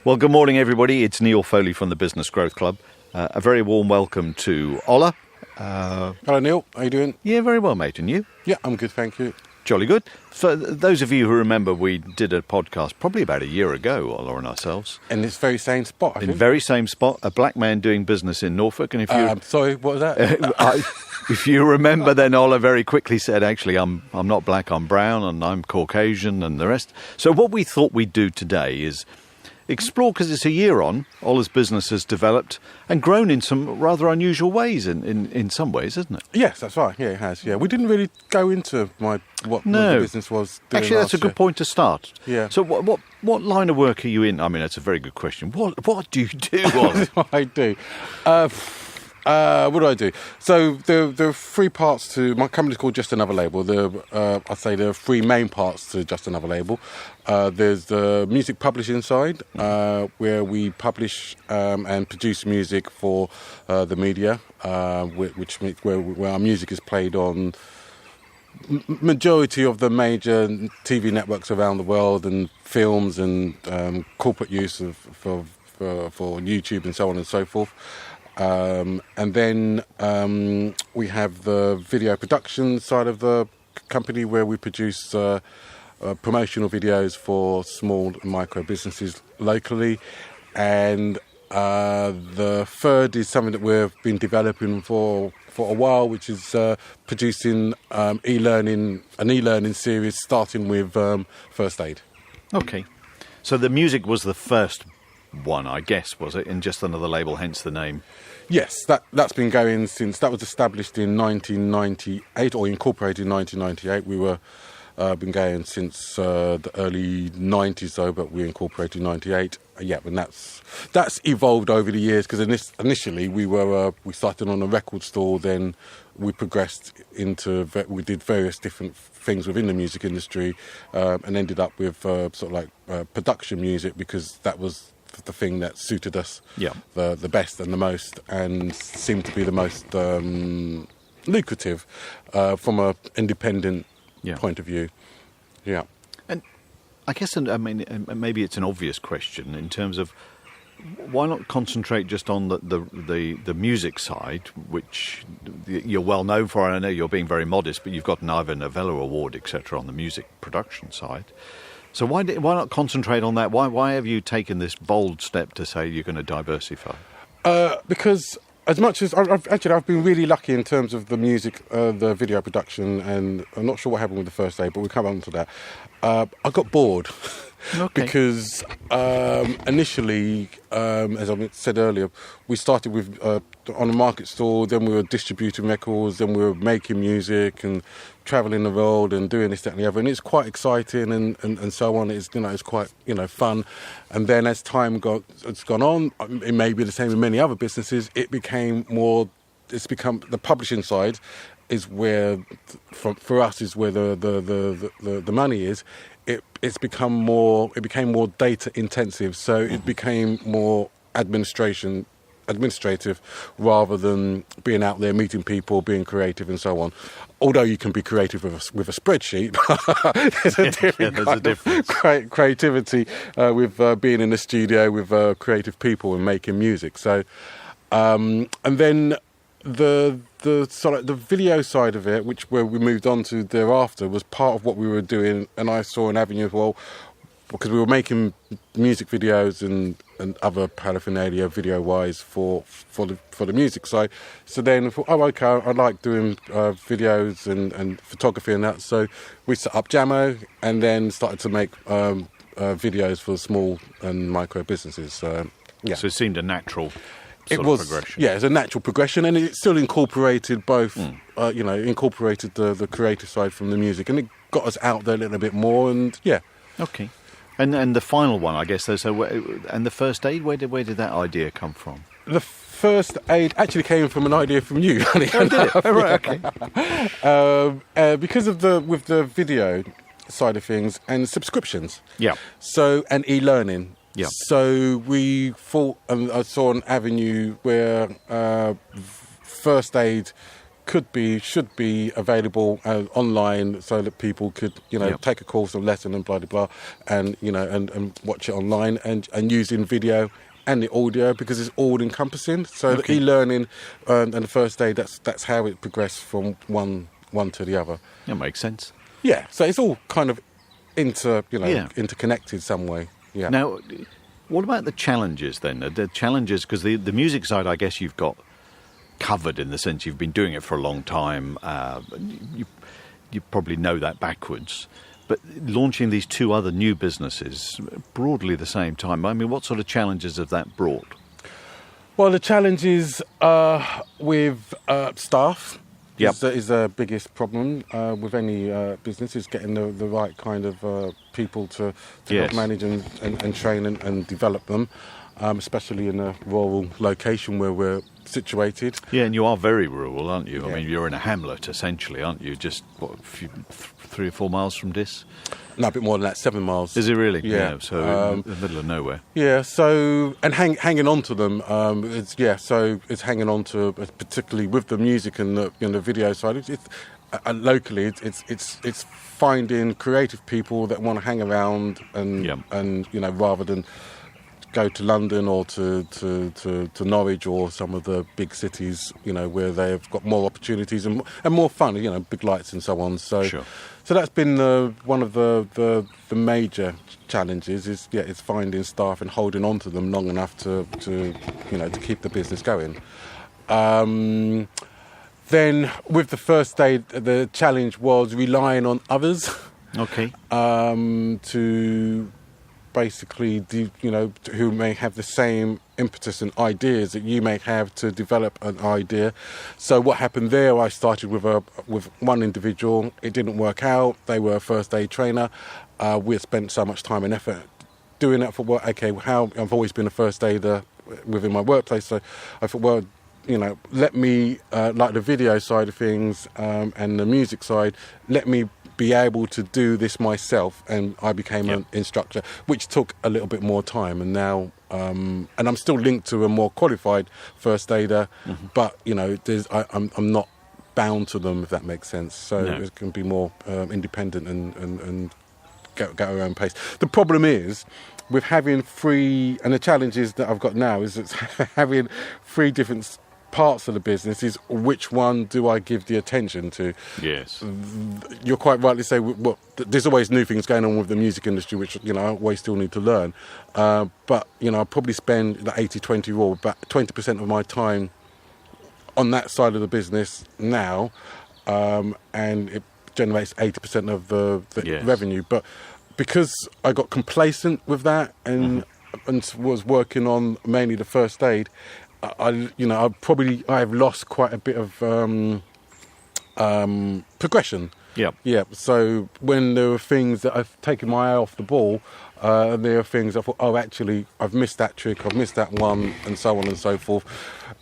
Well, good morning, everybody. It's Neil Foley from the Business Growth Club. A very warm welcome to Ola. Hello, Neil. How you doing? Yeah, very well, mate. And you? Yeah, I'm good, thank you. Jolly good. For those of you who remember, we did a podcast probably about a year ago, Ola and ourselves. In this very same spot, I think. In the very same spot, a black man doing business in Norfolk. And if you sorry, what was that? if you remember, then Ola very quickly said, actually, I'm not black, I'm brown, and I'm Caucasian, and the rest. So what we thought we'd do today is explore, because it's a year on, Ola's business has developed and grown in some rather unusual ways in some ways, isn't it? Yes, that's right. Yeah, it has. Yeah, we didn't really go into what the business was doing. Actually, that's a good point to start. Yeah. So what line of work are you in? I mean, that's a very good question. What do you do, Ola? What I do. What do I do? So there are three parts to my company's called Just Another Label. I'd say there are three main parts to Just Another Label. There's the music publishing side, where we publish and produce music for the media, where our music is played on majority of the major TV networks around the world, and films and corporate use for YouTube and so on and so forth. And then we have the video production side of the company, where we produce promotional videos for small and micro businesses locally. And the third is something that we've been developing for a while, which is producing an e-learning series, starting with first aid. Okay. So the music was the first one, I guess, was it? In Just Another Label, hence the name. Yes, that's been going since that was established in 1998, or incorporated in 1998. We were been going since the early 90s, though, but we incorporated in 98. Yeah, and that's evolved over the years, because initially we started on a record store, then we progressed we did various different things within the music industry, and ended up with sort of like production music, because that was the thing that suited us the best and the most, and seemed to be the most lucrative from an independent point of view. Yeah. And I guess, I mean, maybe it's an obvious question in terms of why not concentrate just on the music side, which you're well known for. I know you're being very modest, but you've got an Ivor Novello Award, etc., on the music production side. So why not concentrate on that? Why have you taken this bold step to say you're going to diversify? Because as much as I've been really lucky in terms of the music, the video production, and I'm not sure what happened with the first day, but we'll come on to that. I got bored. Okay. Because initially, as I said earlier, we started with on a market store, then we were distributing records, then we were making music and travelling the world and doing this, that and the other, and it's quite exciting and so on. It's quite fun. And then as time has gone on, it may be the same in many other businesses, it's become the publishing side is where for us is where the money is. It became more data intensive, so it became more administrative rather than being out there meeting people, being creative and so on. Although you can be creative with a spreadsheet, there's a difference. Creativity with being in the studio with creative people and making music. So, and then the video side of it, where we moved on to thereafter, was part of what we were doing, and I saw an avenue as well, because we were making music videos and other paraphernalia video wise for the music side. So then I thought, okay, I like doing videos and photography and that. So we set up Jammo and then started to make videos for small and micro businesses. So it seemed a natural. It was progression. Yeah, it's a natural progression, and it still incorporated both. Incorporated the creative side from the music, and it got us out there a little bit more. And yeah, okay. And the final one, I guess. So, and the first aid, where did that idea come from? The first aid actually came from an idea from you. Oh, did it? Oh, right, okay. Because of with the video side of things and subscriptions. Yeah. So and e-learning. Yeah. So we thought, and I saw an avenue where first aid should be available online, so that people could, take a course or lesson and blah blah blah, and and watch it online and using video and the audio, because it's all encompassing. So the e-learning and the first aid, that's how it progressed from one to the other. That makes sense. Yeah, so it's all kind of interconnected some way. Yeah. Now, what about the challenges then? The challenges, because the music side, I guess you've got covered in the sense you've been doing it for a long time. You probably know that backwards. But launching these two other new businesses broadly the same time, I mean, what sort of challenges have that brought? Well, the challenges with staff is the biggest problem with any business, is getting the right kind of people to help manage and train and develop them, especially in a rural location where we're situated. Yeah, and you are very rural, aren't you? Yeah. I mean, you're in a hamlet, essentially, aren't you? Just, 3 or 4 miles from this? No, a bit more than that, 7 miles. Is it really? Yeah. So in the middle of nowhere. Yeah, so, and hanging on to them, it's hanging on to, particularly with the music and the video side, it's locally, it's finding creative people that want to hang around and rather than go to London or to Norwich or some of the big cities, where they've got more opportunities and more fun, big lights and so on. So, Sure. So that's been one of the major challenges. Is finding staff and holding on to them long enough to keep the business going. Then with the first aid, the challenge was relying on others. Okay. To basically, who may have the same impetus and ideas that you may have to develop an idea. So what happened there, I started with one individual. It didn't work out. They were a first aid trainer. We had spent so much time and effort doing that for work. Okay, I've always been a first aider within my workplace. So I thought, well, let me, like the video side of things and the music side, let me be able to do this myself, and I became an instructor, which took a little bit more time. And now, and I'm still linked to a more qualified first aider, but I'm not bound to them, if that makes sense. So it can be more independent and go at our own pace. The problem is with having and the challenges that I've got now is it's having 3 different parts of the business, is which one do I give the attention to? Yes. You're quite right to say, well, there's always new things going on with the music industry, which, I always still need to learn. But, I probably spend the 80-20 rule, about 20% of my time on that side of the business now, and it generates 80% of the revenue. But because I got complacent with that and was working on mainly the first aid, I've lost quite a bit of progression. Yeah. Yeah. So when there were things that I've taken my eye off the ball, there are things I thought, oh, actually, I've missed that trick, I've missed that one, and so on and so forth.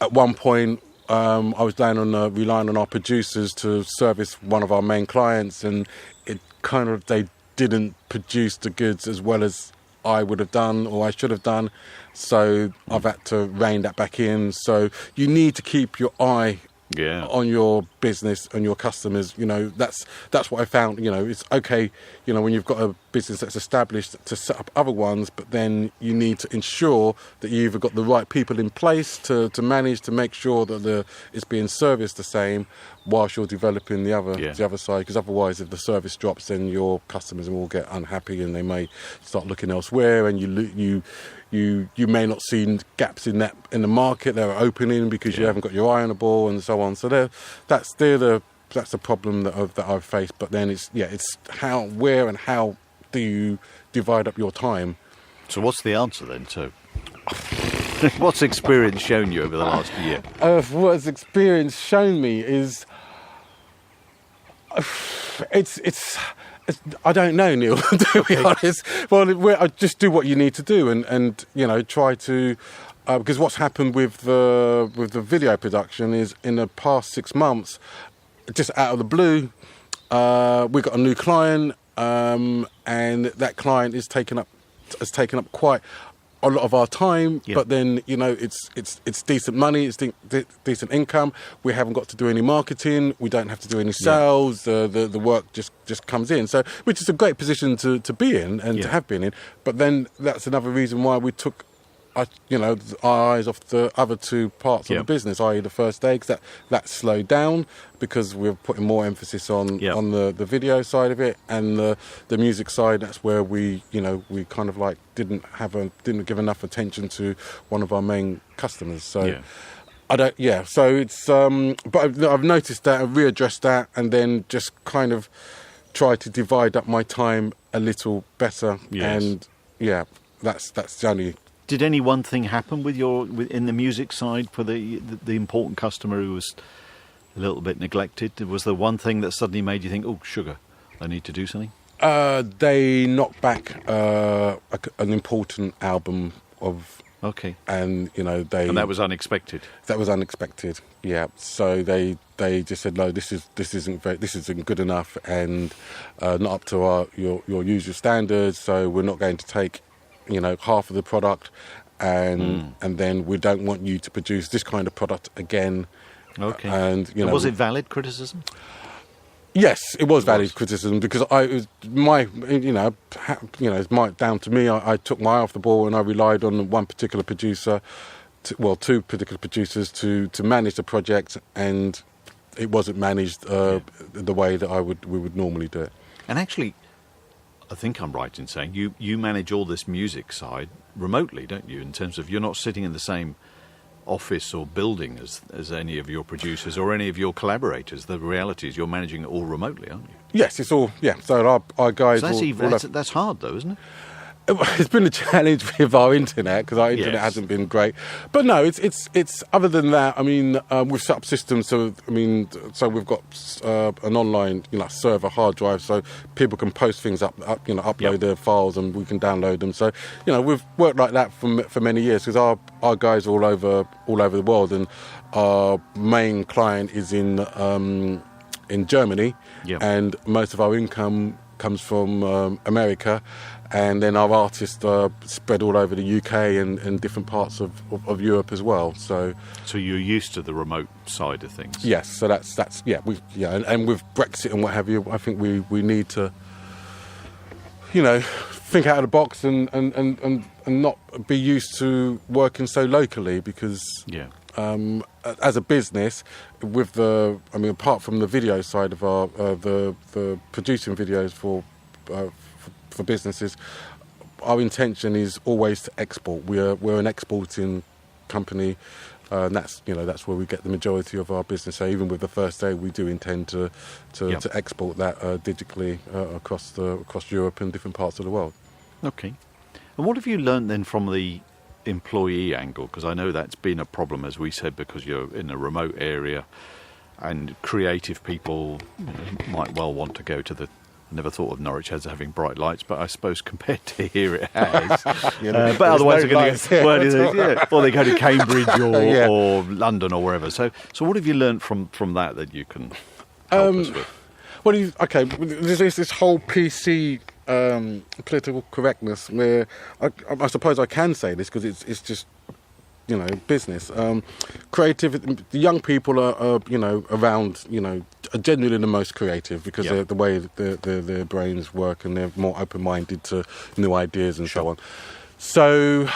At one point, I was relying on our producers to service one of our main clients, and they didn't produce the goods as well as I would have done or I should have done. So I've had to rein that back in. So you need to keep your eye on your business and your customers. That's what I found. It's okay, when you've got a business that's established, to set up other ones, but then you need to ensure that you've either got the right people in place to manage, to make sure that it's being serviced the same whilst you're developing the other side, because otherwise if the service drops, then your customers will get unhappy and they may start looking elsewhere, and you may not see gaps in the market that are opening because you haven't got your eye on the ball and so on. So that's the problem that I've faced. But then it's where and how do you divide up your time? So what's the answer then? So what's experience shown you over the last year? What has experience shown me is it's I don't know, Neil, to be honest. Well, I just do what you need to do and try to, because what's happened with the video production is in the past 6 months, just out of the blue, we got a new client, and that client has taken up quite a lot of our time, Yeah. but then it's decent money, it's decent income. We haven't got to do any marketing, we don't have to do any sales. The work just comes in, so which is a great position to be in and to have been in. But then that's another reason why we took our eyes off the other two parts of the business, i.e. the first aid, because that slowed down because we're putting more emphasis on the video side of it, and the music side. That's where we kind of like didn't give enough attention to one of our main customers. So so it's but I've noticed that, I've readdressed that, and then just kind of try to divide up my time a little better. And that's the only. Did any one thing happen in the music side for the important customer who was a little bit neglected? Was there one thing that suddenly made you think, "Oh, sugar, I need to do something"? They knocked back an important album of. Okay. And and that was unexpected. That was unexpected. Yeah. So they just said, "No, this isn't good enough, and not up to your usual standards. So we're not going to take." Half of the product, and then we don't want you to produce this kind of product again. Okay. And was it valid criticism? Yes, it was valid criticism, because it's down to me. I took my eye off the ball, and I relied on one particular producer, two particular producers to manage the project, and it wasn't managed the way that we would normally do it. And actually, I think I'm right in saying you manage all this music side remotely, don't you? In terms of you're not sitting in the same office or building as any of your producers or any of your collaborators. The reality is you're managing it all remotely, aren't you? Yes, it's all. Yeah, so our guys. So that's hard, though, isn't it? It's been a challenge with our internet, because our internet hasn't been great. But no, it's other than that. I mean, we've set up systems. So we've got an online server hard drive, so people can post things upload their files, and we can download them. So we've worked like that for many years, because our guys are all over the world, and our main client is in Germany, and most of our income comes from America. And then our artists are spread all over the UK and different parts of Europe as well. So you're used to the remote side of things. Yes. So that's and with Brexit and what have you, I think we need to think out of the box and not be used to working so locally, because as a business, apart from the video side of our the producing videos for businesses, our intention is always to export. We're an exporting company, and that's where we get the majority of our business. So even with the first aid, we do intend to export that digitally across Europe and different parts of the world. Okay. And what have you learned then from the employee angle? Because I know that's been a problem, as we said, because you're in a remote area, and creative people might well want to go to the. Never thought of Norwich as having bright lights, but I suppose compared to here it has. But otherwise, they're going to or they go to Cambridge or London or wherever. So what have you learnt from that you can help us with? There's this whole PC political correctness where I suppose I can say this, because it's just business. Creative. The young people are around are generally the most creative, because they're the way their brains work, and they're more open-minded to new ideas and so on. So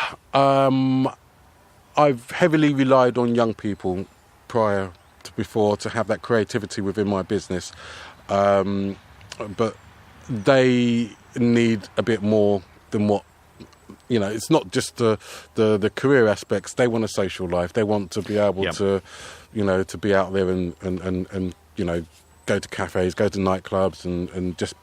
I've heavily relied on young people before to have that creativity within my business, but they need a bit more than what. It's not just the career aspects. They want a social life. They want to be able to, to be out there and go to cafes, go to nightclubs, and just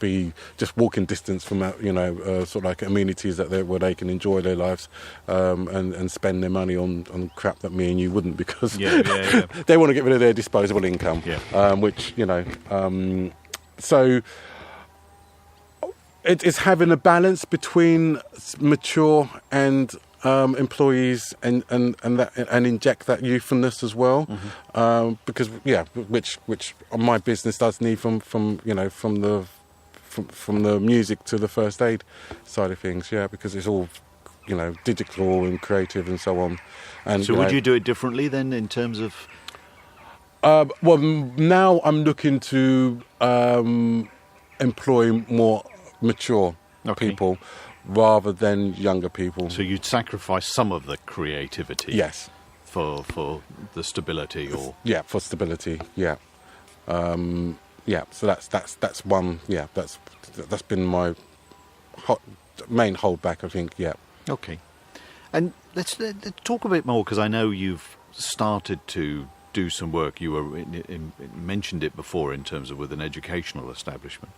walking distance from sort of like amenities where they can enjoy their lives, and spend their money on crap that me and you wouldn't, because they want to get rid of their disposable income, which so. It's having a balance between mature and employees, and inject that youthfulness as well, because which my business does need from the music to the first aid side of things, because it's all digital and creative and so on. And So would you do it differently then in terms of... Now I'm looking to employ more mature people rather than younger people. So you'd sacrifice some of the creativity? Yes. For the stability, or... Yeah, for stability, yeah. So that's one, that's been my main holdback, I think, yeah. Okay. And let's talk a bit more, because I know you've started to do some work. You mentioned it before in terms of with an educational establishment.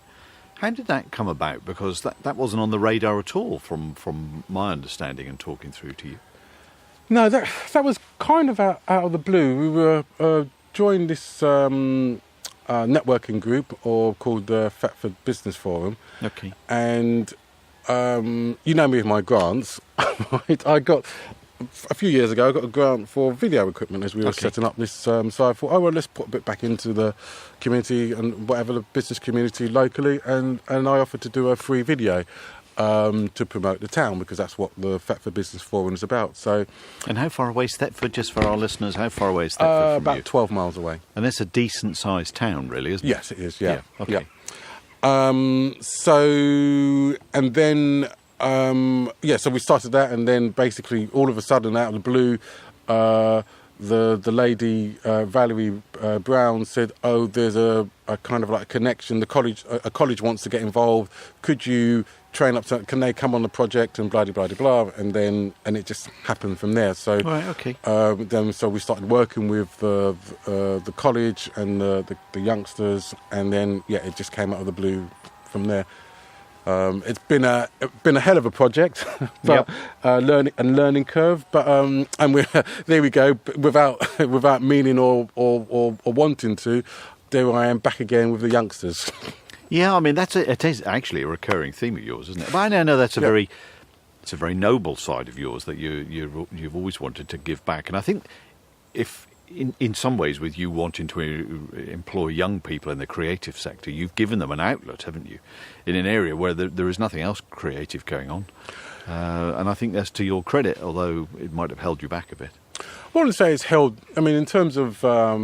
How did that come about? Because that wasn't on the radar at all from my understanding and talking through to you. No, that was kind of out of the blue. We were joined this networking group called the Thetford Business Forum. Okay. And you know me with my grants. I got a few years ago. I got a grant for video equipment as we were setting up this. So I thought, let's put a bit back into the community and whatever the business community locally, and I offered to do a free video to promote the town, because that's what the Thetford Business Forum is about. So, and how far away is Thetford, just for our listeners? How far away is Thetford from about you? 12 miles away. And it's a decent-sized town, really, isn't it? Yes, it is. Yeah. Okay. So we started that, and then basically all of a sudden, out of the blue, the lady Valerie Brown said, "Oh, there's a kind of like a connection. A college wants to get involved. Could you train up? Can they come on the project?" And blah blah blah blah. And it just happened from there. So right, okay. So we started working with the college and the youngsters, and then it just came out of the blue from there. It's been a hell of a project, but learning curve. But and we there we go. Without meaning or wanting to, there I am back again with the youngsters. Yeah, I mean it is actually a recurring theme of yours, isn't it? But I know that's it's a very noble side of yours that you've always wanted to give back. And I think if in some ways, with you wanting to employ young people in the creative sector, you've given them an outlet, haven't you, in an area where there is nothing else creative going on. And I think that's to your credit, although it might have held you back a bit. I wouldn't say it's held. I mean, in terms of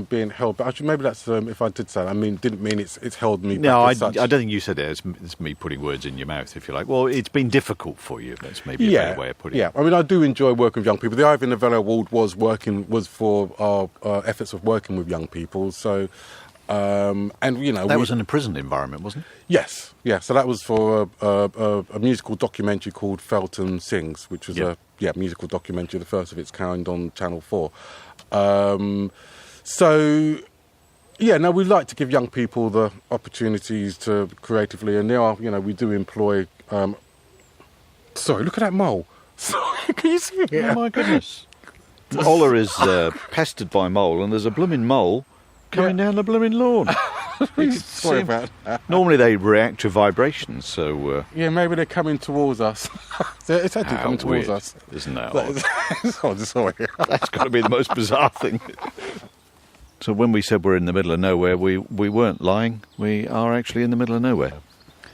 being held, but actually, maybe that's if I did say that, didn't mean it's held me back. No, I don't think you said it. It's me putting words in your mouth, if you like. Well, it's been difficult for you. That's maybe a better way of putting it. Yeah, I mean, I do enjoy working with young people. The Ivy Novello Award was for our efforts of working with young people. So, that was in a prison environment, wasn't it? Yes, yeah. So that was for a musical documentary called Felton Sings, which was a musical documentary, the first of its kind on Channel 4. We like to give young people the opportunities to creatively, and we do employ. Sorry, look at that mole. Sorry, can you see it? Oh my goodness! Ola is pestered by mole, and there's a blooming mole coming down the blooming lawn. Sorry about that. Normally they react to vibrations, so... maybe they're coming towards us. It's actually coming towards us. Isn't that odd? Sorry. That's got to be the most bizarre thing. So when we said we're in the middle of nowhere, we weren't lying. We are actually in the middle of nowhere.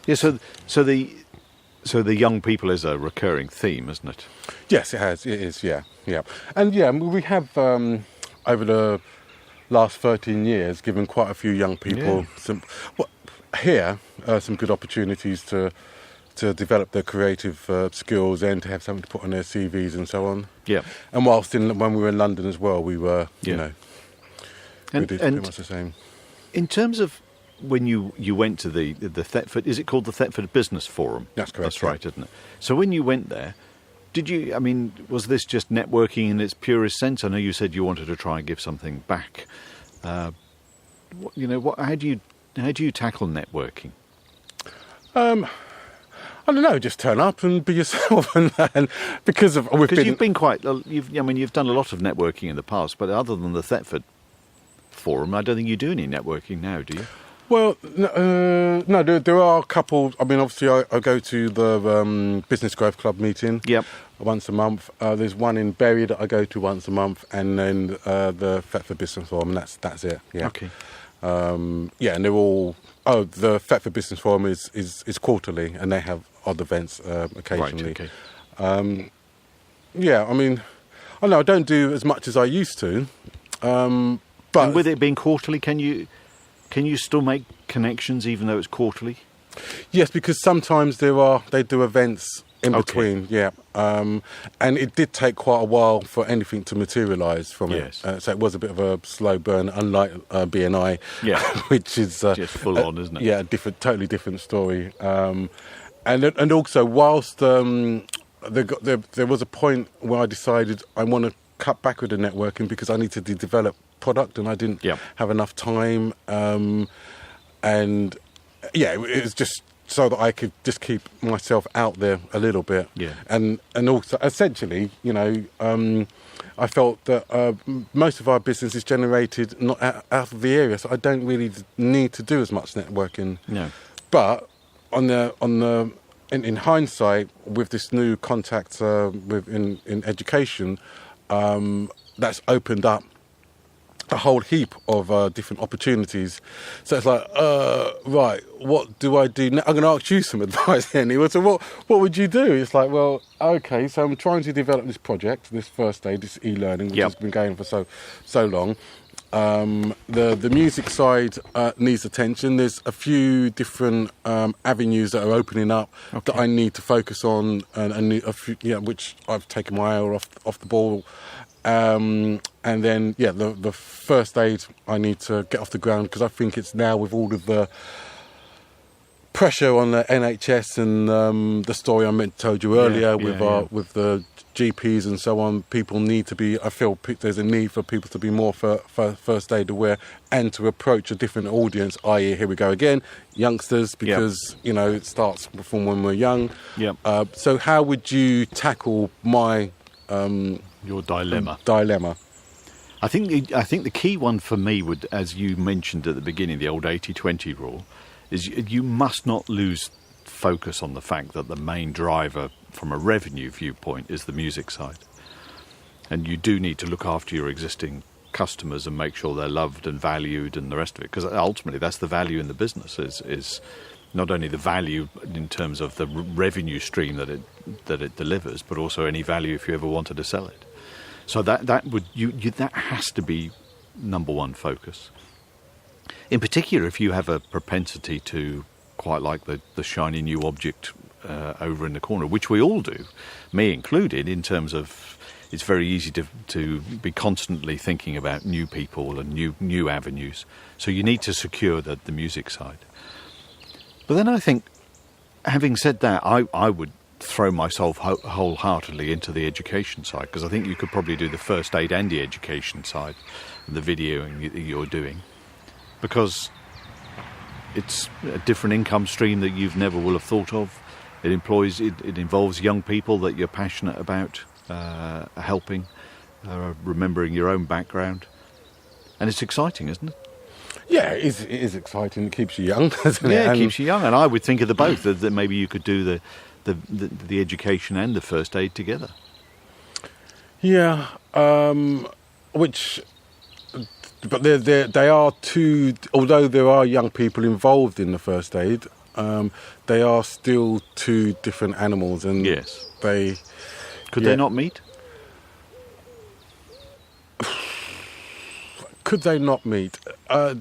Yeah, so the young people is a recurring theme, isn't it? Yes, it has. It is, yeah. And we have, over the last 13 years, given quite a few young people some good opportunities to develop their creative skills and to have something to put on their CVs and so on. Yeah. And when we were in London as well, we were, we did pretty much the same. In terms of when you went to the Thetford, is it called the Thetford Business Forum? That's correct. That's right, isn't it? So when you went there, was this just networking in its purest sense? I know you said you wanted to try and give something back. How do you tackle networking? I don't know. Just turn up and be yourself, and because you've been you've done a lot of networking in the past, but other than the Thetford Forum, I don't think you do any networking now, do you? Well, no, there are a couple. I mean, obviously, I go to the Business Growth Club meeting once a month. There's one in Bury that I go to once a month, and then the Thetford Business Forum, and that's it. Yeah. Okay. And they're all. Oh, the Thetford Business Forum is quarterly, and they have odd events occasionally. Right. Okay. Yeah, I mean, I know I don't do as much as I used to, but And with it being quarterly, can you still make connections even though it's quarterly? yes, because sometimes they do events in Okay. between, yeah, and it did take quite a while for anything to materialise from Yes. it. So it was a bit of a slow burn, unlike BNI, Yeah. which is Just full on, isn't it? Yeah, totally different story. And also, whilst there was a point where I decided I want to cut back with the networking because I needed to develop product and I didn't Yeah. have enough time. And yeah, it was just so that I could just keep myself out there a little bit. Yeah. And also, essentially, I felt that most of our business is generated not out of the area, so I don't really need to do as much networking. No. But in hindsight, with this new contact in education, that's opened up a whole heap of different opportunities. So it's like, right, what do I do now? I'm going to ask you some advice then. He was, so what would you do? It's like, well, okay, so I'm trying to develop this project, this first aid, this e-learning, which has been going for so long. The music side needs attention. There's a few different avenues that are opening up that I need to focus on, and which I've taken my eye off the ball. And then, the first aid I need to get off the ground because I think it's now with all of the pressure on the NHS and the story I told you earlier with the GPs and so on, people need to be, I feel there's a need for people to be more first aid aware and to approach a different audience, i.e. here we go again, youngsters, because, it starts from when we're young. Yep. So how would you tackle my... Your dilemma. I think the key one for me would, as you mentioned at the beginning, the old 80-20 rule, is you must not lose focus on the fact that the main driver from a revenue viewpoint is the music side. And you do need to look after your existing customers and make sure they're loved and valued and the rest of it, because ultimately that's the value in the business is not only the value in terms of the revenue stream that it delivers, but also any value if you ever wanted to sell it. So that has to be number one focus. In particular, if you have a propensity to quite like the shiny new object over in the corner, which we all do, me included, in terms of it's very easy to be constantly thinking about new people and new avenues. So you need to secure the music side. But then I think, having said that, I would throw myself wholeheartedly into the education side, because I think you could probably do the first aid and the education side, the videoing that you're doing, because it's a different income stream that you've never will have thought of. It involves young people that you're passionate about helping, remembering your own background, and it's exciting, isn't it? Yeah, it is exciting. It keeps you young, doesn't it? Yeah, it keeps you young, and I would think of the both, that maybe you could do the education and the first aid together. Yeah, but they are two. Although there are young people involved in the first aid, they are still two different animals, and yes, could they not meet? Could they not meet?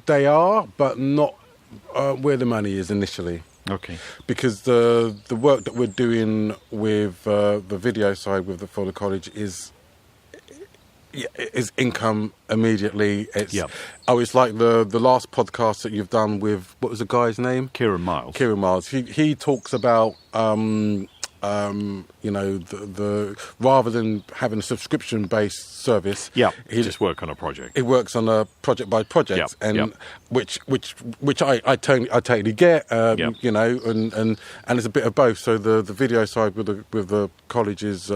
They are, but not where the money is initially. Okay. Because the work that we're doing with the video side for the college is income immediately. It's like the last podcast that you've done with, what was the guy's name? Kieran Miles. He talks about the rather than having a subscription-based service, he just work on a project. It works on a project by project, which I totally get, and it's a bit of both. So the video side with the college is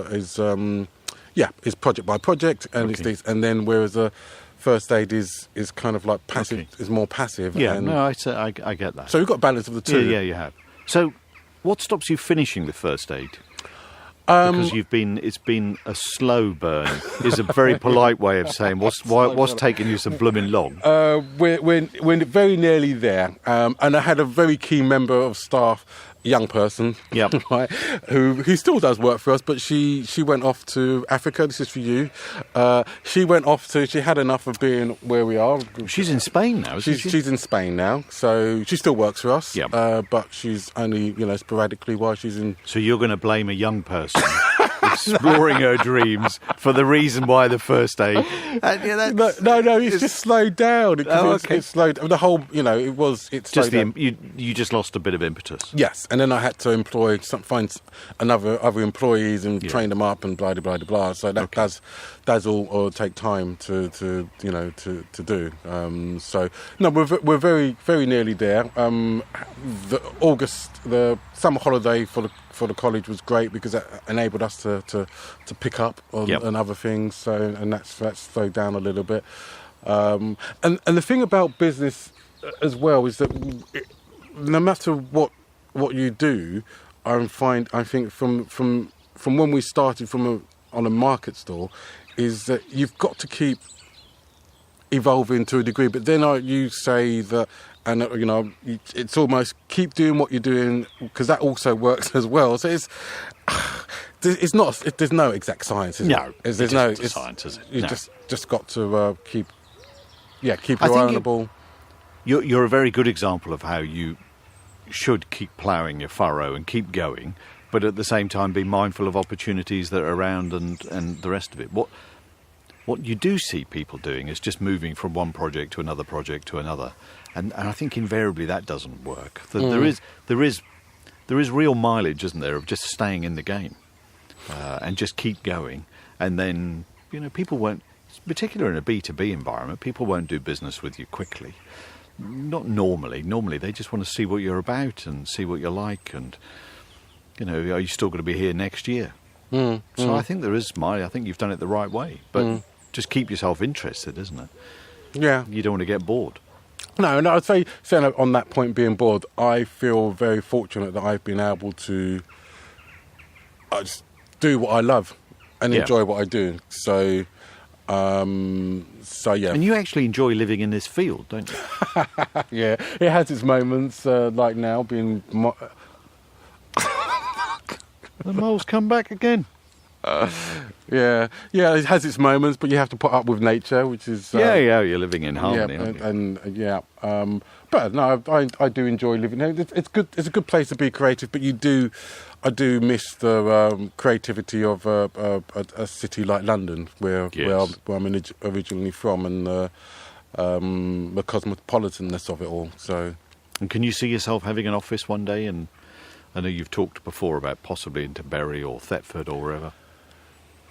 project by project, and it's this, and then whereas the first aid is kind of like passive, is more passive. Yeah, I get that. So we've got a balance of the two. Yeah, you have. So, what stops you finishing the first aid? Because it's been a slow burn. Is a very polite way of saying what's taking you so blooming long. We're very nearly there, and I had a very key member of staff young person, Yep. right, who still does work for us, but she went off to Africa. This is for you. She went off to. She had enough of being where we are. She's in Spain now, isn't she? She's in Spain now, so she still works for us. Yep. But she's only sporadically while she's in. So you're going to blame a young person exploring her dreams for the reason why the first aid. No, it's just slowed down. Okay. It's slowed. The whole, it's Just slowed down. you just lost a bit of impetus. Yes, and then I had to find other employees and train them up and blah blah blah blah. So that does all take time to do. So no, we're very very nearly there. The summer holiday for the college was great because that enabled us to pick up on other things. So and that's slowed down a little bit. And the thing about business as well is that no matter what you do, I think from when we started on a market stall, is that you've got to keep evolving to a degree. But then you say that, and it's almost keep doing what you're doing because that also works as well. So it's not. There's no exact science. No, there's no science. Is it? You No. just got to keep your eye on the ball. You're a very good example of how you should keep ploughing your furrow and keep going, but at the same time be mindful of opportunities that are around and the rest of it. What you do see people doing is just moving from one project to another project to another, and I think invariably that doesn't work. There is real mileage, isn't there, of just staying in the game and just keep going, and then people won't, particularly in a B2B environment, people won't do business with you quickly. Not normally. Normally, they just want to see what you're about and see what you're like, and are you still going to be here next year? So I think I think you've done it the right way, but just keep yourself interested, isn't it? Yeah. You don't want to get bored. No, I'd say on that point, being bored, I feel very fortunate that I've been able to just do what I love and enjoy what I do. So yeah. And you actually enjoy living in this field, don't you? Yeah, it has its moments, like now being... The mole's come back again. Yeah, it has its moments, but you have to put up with nature, which is... you're living in harmony, aren't you? But no, I do enjoy living there. It's good. It's a good place to be creative, but I do miss the creativity of a city like London, where I'm originally from, and the cosmopolitanness of it all. So, and can you see yourself having an office one day? And I know you've talked before about possibly into Bury or Thetford or wherever.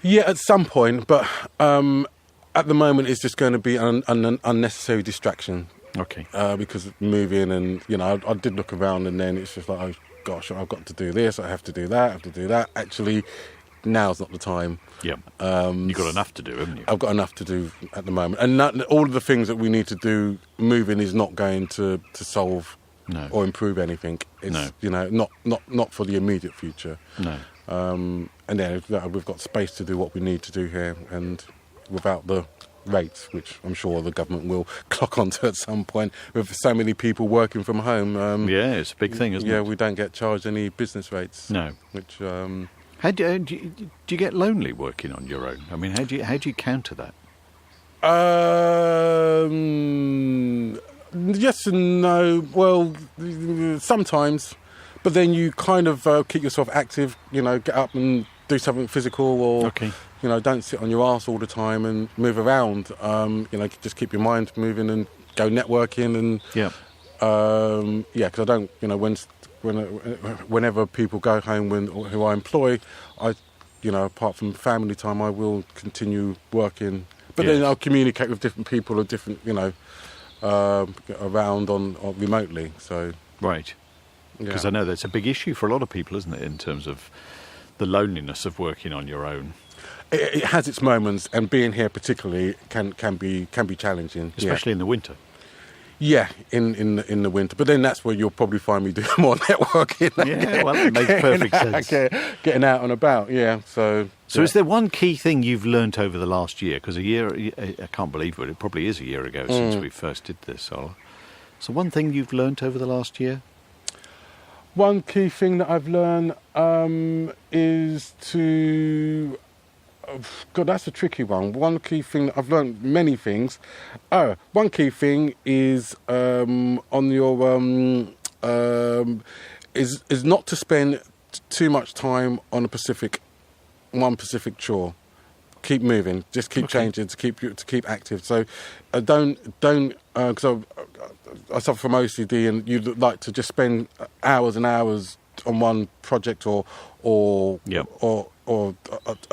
Yeah, at some point, but at the moment it's just going to be an unnecessary distraction. Okay. Because moving and, I did look around and then it's just like, oh gosh, I've got to do this, I have to do that. Actually, now's not the time. Yeah. You've got enough to do, haven't you? I've got enough to do at the moment. And all of the things that we need to do, moving is not going to solve or improve anything. It's, not for the immediate future. No. And then we've got space to do what we need to do here, and without the rates, which I'm sure the government will clock onto at some point, with so many people working from home. It's a big thing, isn't it? Yeah, we don't get charged any business rates. No. Which how do you get lonely working on your own? I mean, how do you counter that? Yes and no. Well, sometimes. But then you kind of keep yourself active, get up and do something physical, or don't sit on your arse all the time and move around. Just keep your mind moving and go networking and because I don't, whenever people go home who I employ, apart from family time, I will continue working. But then I'll communicate with different people or different, around on remotely. So right. Because I know that's a big issue for a lot of people, isn't it, in terms of the loneliness of working on your own. It has its moments, and being here particularly can be challenging, especially in the winter. Yeah, in the winter. But then that's where you'll probably find me doing more networking. Yeah, well, it makes perfect sense. Getting out and about, So is there one key thing you've learnt over the last year? Because I can't believe it probably is a year ago since we first did this. So one thing you've learnt over the last year? One key thing that I've learned is to... Oh, God, that's a tricky one. One key thing that I've learned many things. One key thing is on your is not to spend too much time on one specific chore. Keep moving, just keep changing to keep active. So don't because I suffer from OCD, and you like to just spend hours and hours on one project or a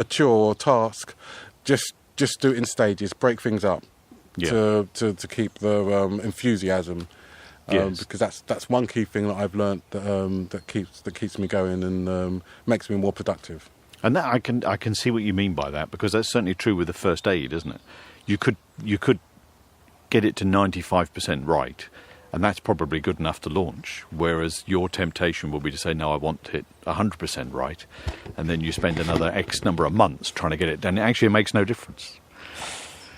chore or task. Just do it in stages, break things up to keep the enthusiasm. Because that's one key thing that I've learnt that keeps me going and makes me more productive. And that I can see what you mean by that, because that's certainly true with the first aid, isn't it? You could get it to 95% right, and that's probably good enough to launch. Whereas your temptation will be to say, no, I want it 100% right, and then you spend another X number of months trying to get it done. Actually, it makes no difference.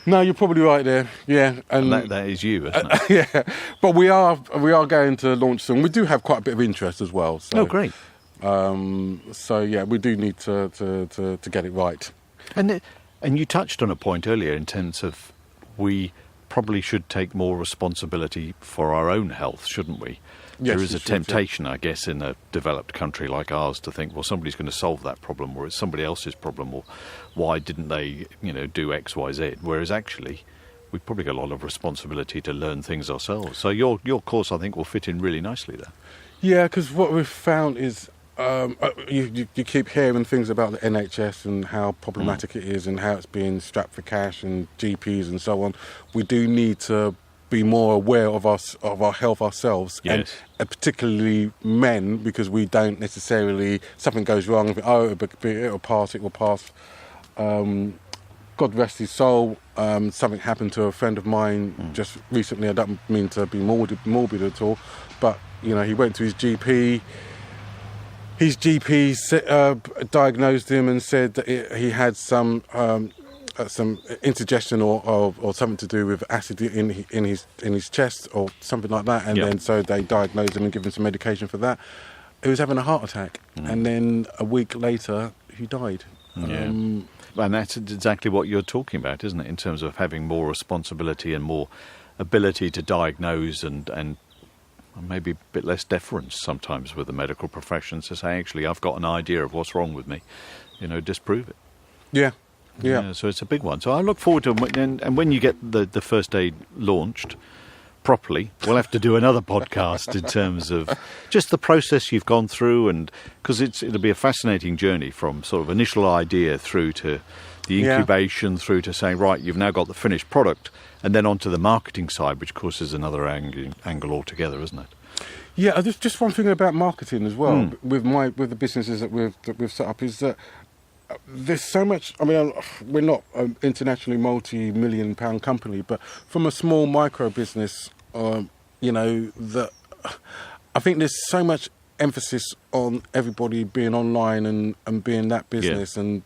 No, you're probably right there. Yeah, and that is you, isn't it? Yeah, but we are going to launch soon. We do have quite a bit of interest as well. So. Oh, great. So yeah, we do need to get it right. And you touched on a point earlier in terms of we probably should take more responsibility for our own health, shouldn't we? Yes, there is a temptation, I guess, in a developed country like ours to think, well, somebody's going to solve that problem, or it's somebody else's problem, or why didn't they, do X, Y, Z? Whereas actually, we've probably got a lot of responsibility to learn things ourselves. So your course, I think, will fit in really nicely there. Yeah, because what we've found is you keep hearing things about the NHS and how problematic it is and how it's being strapped for cash and GPs and so on. We do need to be more aware of our health ourselves, yes. and particularly men, because we don't necessarily, something goes wrong, and think, it will pass. God rest his soul. Something happened to a friend of mine just recently. I don't mean to be morbid at all, but he went to his GP. His GP diagnosed him and said that he had some indigestion or something to do with acid in his chest or something like that, and then so they diagnosed him and given him some medication for that. He was having a heart attack, and then a week later he died. And that's exactly what you're talking about, isn't it? In terms of having more responsibility and more ability to diagnose and maybe a bit less deference sometimes with the medical professions to say, actually, I've got an idea of what's wrong with me, disprove it. Yeah, so it's a big one. So I look forward to it. And when you get the first aid launched properly, we'll have to do another podcast in terms of just the process you've gone through, and because it'll be a fascinating journey from sort of initial idea through to the incubation, through to saying, right, you've now got the finished product, and then onto the marketing side, which of course is another angle altogether, isn't it? Yeah, there's just one thing about marketing as well with the businesses that we've set up is that there's so much. I mean, we're not an internationally multi-million pound company, but from a small micro business, that I think there's so much emphasis on everybody being online and being that business and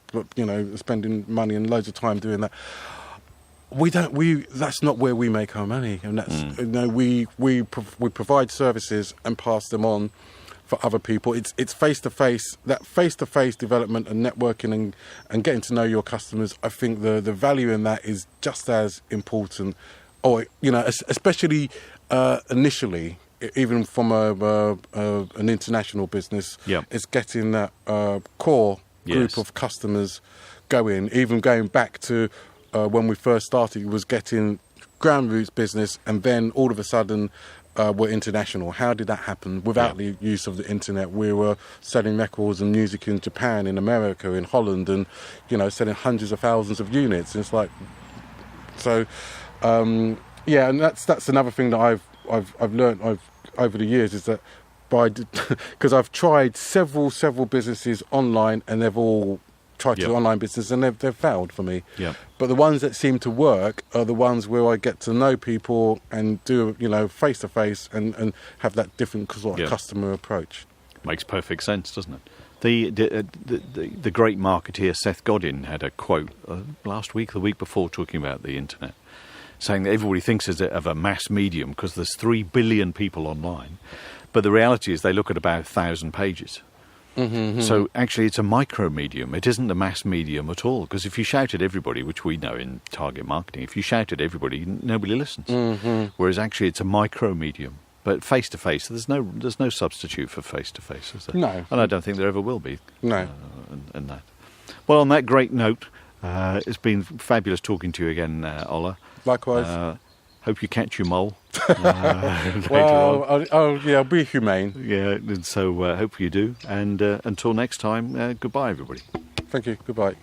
spending money and loads of time doing that. That's not where we make our money, and that's we provide services and pass them on for other people. It's face to face development and networking and getting to know your customers. I think the value in that is just as important, or especially initially, even from an international business, it's getting that core group of customers going. Even going back to when we first started, was getting ground roots business, and then all of a sudden we're international. How did that happen? Without the use of the internet, we were selling records and music in Japan, in America, in Holland, and selling hundreds of thousands of units. And it's like, so and that's another thing that I've learned over the years, is that because I've tried several businesses online, and they've all tried to do online business, and they've failed for me. But the ones that seem to work are the ones where I get to know people and do face to face and have that different sort of customer approach. Makes perfect sense, doesn't it? The great marketeer Seth Godin had a quote last week, the week before, talking about the internet, saying that everybody thinks of a mass medium because there's 3 billion people online, But the reality is they look at about 1,000 pages. So actually it's a micro medium. It isn't a mass medium at all, because if you shout at everybody, which we know in target marketing, if you shout at everybody, nobody listens. Whereas actually it's a micro medium. But face-to-face, there's no substitute for face-to-face, is there? No. And I don't think there ever will be. No. And that. Well, on that great note, it's been fabulous talking to you again, Ola. Likewise. Hope you catch your mole. Well, I'll be humane. Yeah, and so hope you do. And until next time, goodbye, everybody. Thank you. Goodbye.